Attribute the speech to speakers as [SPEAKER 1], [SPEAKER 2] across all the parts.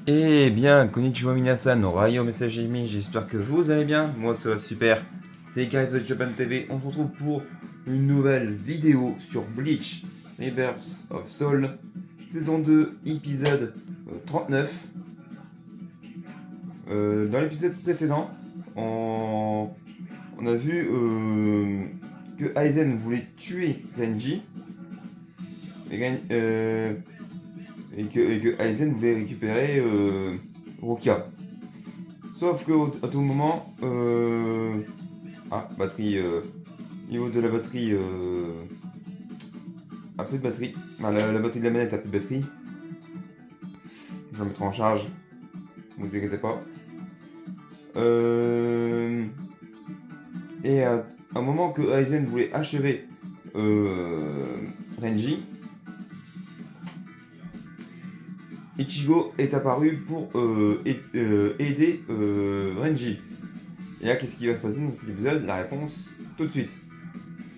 [SPEAKER 1] Eh bien, konnichiwa minasan, Rayo Messagimi, j'espère que vous allez bien, moi ça va super. C'est Kaizo de Japan TV, on se retrouve pour une nouvelle vidéo sur Bleach, Rebirth of Soul, saison 2, épisode 39. Dans l'épisode précédent, on a vu que Aizen voulait tuer Renji, et que Aizen voulait récupérer Rukia. Sauf que à tout moment, batterie, niveau de la batterie, un peu de batterie. Enfin, la batterie de la manette a plus de batterie. Je vais mettre en charge, ne vous inquiétez pas. Et à un moment que Aizen voulait achever Renji, Ichigo est apparu pour aider Renji. Et là, qu'est-ce qui va se passer dans cet épisode? La réponse tout de suite.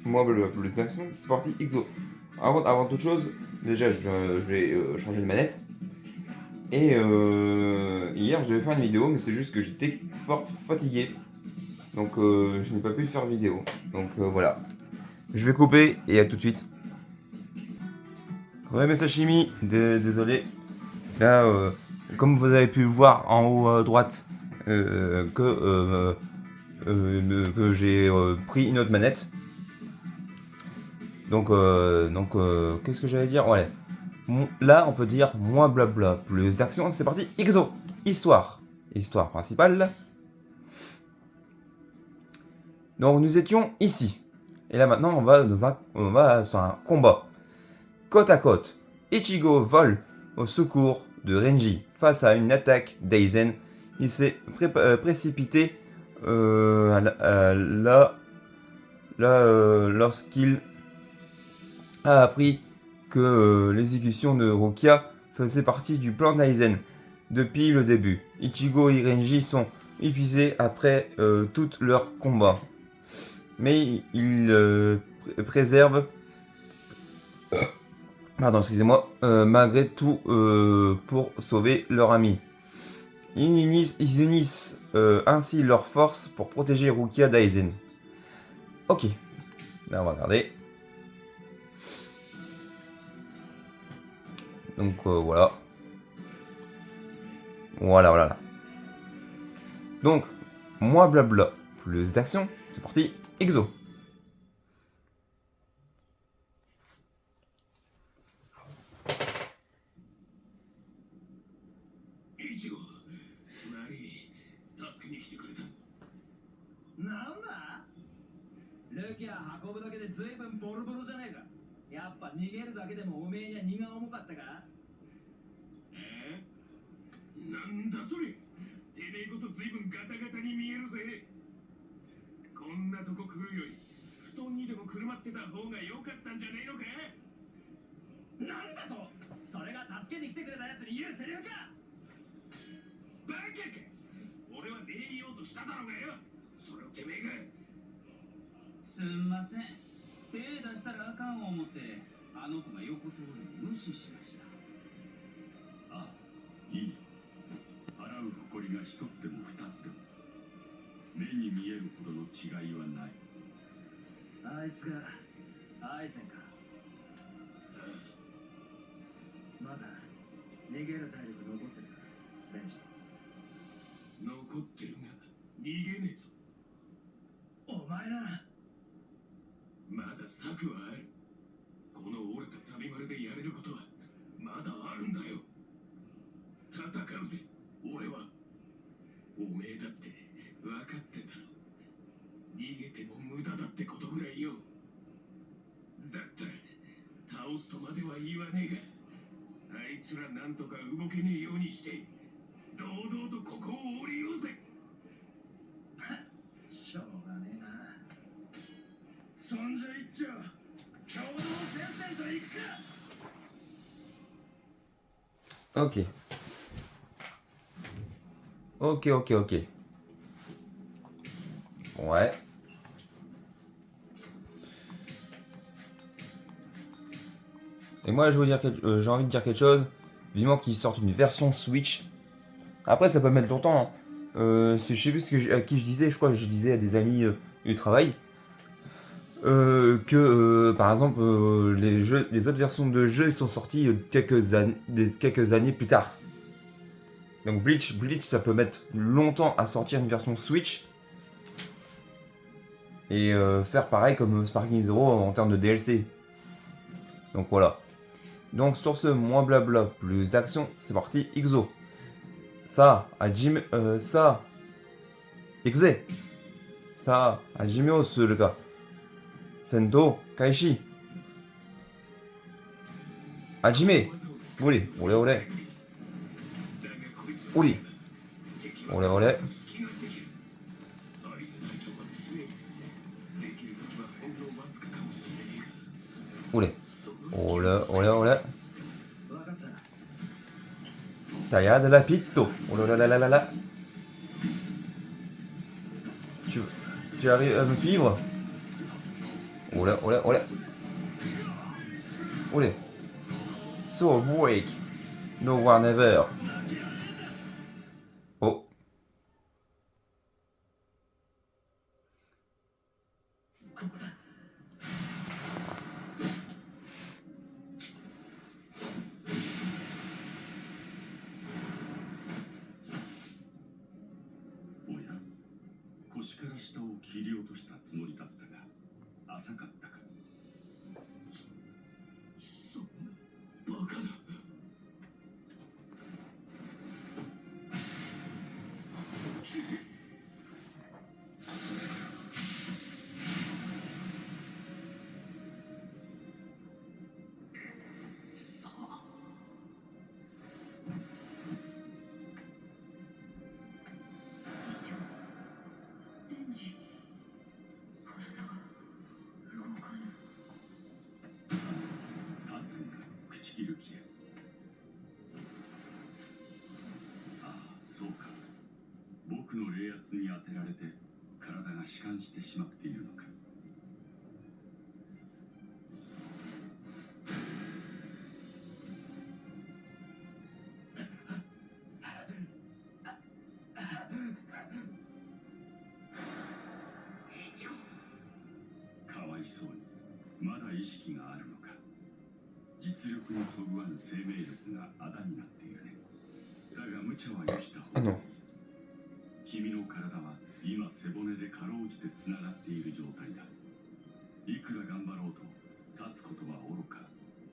[SPEAKER 1] Moi, le d'action, c'est parti, XO. Avant toute chose, déjà, je vais changer de manette. Et hier, je devais faire une vidéo, mais c'est juste que j'étais fort fatigué. Donc, je n'ai pas pu faire vidéo. Donc, voilà. Je vais couper et à tout de suite. Ouais, mais Sashimi, désolé. Là, comme vous avez pu le voir en haut à droite, que j'ai pris une autre manette. Donc, qu'est-ce que j'allais dire? Ouais. Là, on peut dire moins blabla, plus d'action. C'est parti, XO. Histoire. Histoire principale. Donc, nous étions ici. Et là, maintenant, on va sur un combat. Côte à côte, Ichigo vole au secours de Renji face à une attaque d'Aizen. Il s'est précipité lorsqu'il a appris que l'exécution de Rukia faisait partie du plan d'Aizen depuis le début. Ichigo et Renji sont épuisés après tout leur combat, mais ils préservent malgré tout pour sauver leur ami. Ils unissent ainsi leurs forces pour protéger Rukia d'Aizen. Ok, là on va regarder. Donc voilà. Voilà. Donc, moins blabla, plus d'action, c'est parti, XO. Ok. Ouais. Et moi, j'ai envie de dire quelque chose. vivement qu'ils sortent une version Switch. Après, ça peut mettre longtemps. Hein. Je sais plus à qui je disais, je crois que je disais à des amis du travail. Que par exemple les autres versions de jeux sont sorties quelques années plus tard. Donc Bleach ça peut mettre longtemps à sortir une version Switch et faire pareil comme Sparking Zero en termes de DLC. Donc voilà. Donc sur ce, moins blabla, plus d'action, c'est parti, Ixo. Ça, Hajime, ça, Exe. Ça, Hajime o suru ka. Sento, Kaishi. Hajime. Uri, ole ole. Uri. Ole ole. Uri. Ole ole ole. Taya de la pito. Oh là là là là là. Tu arrives à me suivre? Oh là, oh là, oh là. Oh là. So break. No one ever. Oh. Ah non.
[SPEAKER 2] 君の体は今背骨でかろうじてつながっている状態だ。いくら頑張ろうと立つことはおろか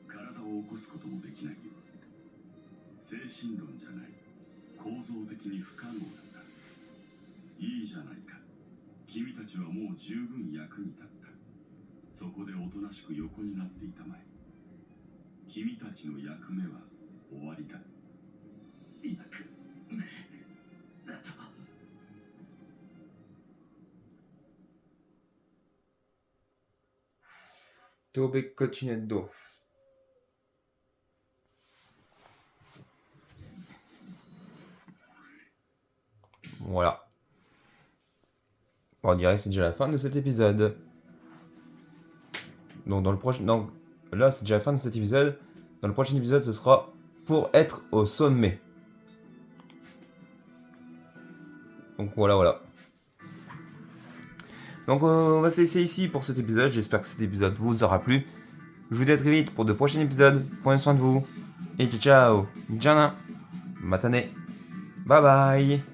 [SPEAKER 2] 体を起こすこともできないよ。精神論じゃない、構造的に不可能なんだ。いいじゃないか、君たちはもう十分役に立った。そこでおとなしく横になっていたまえ。君たちの役目は終わりだ。役目だと。
[SPEAKER 1] Tobe Continendo. Voilà. On dirait que c'est déjà la fin de cet épisode. Donc dans le prochain... Donc là c'est déjà la fin de cet épisode. Dans le prochain épisode ce sera pour être au sommet. Donc voilà. Donc on va se laisser ici pour cet épisode. J'espère que cet épisode vous aura plu. Je vous dis à très vite pour de prochains épisodes. Prenez soin de vous. Et ciao. Jana. Matane. Bye bye.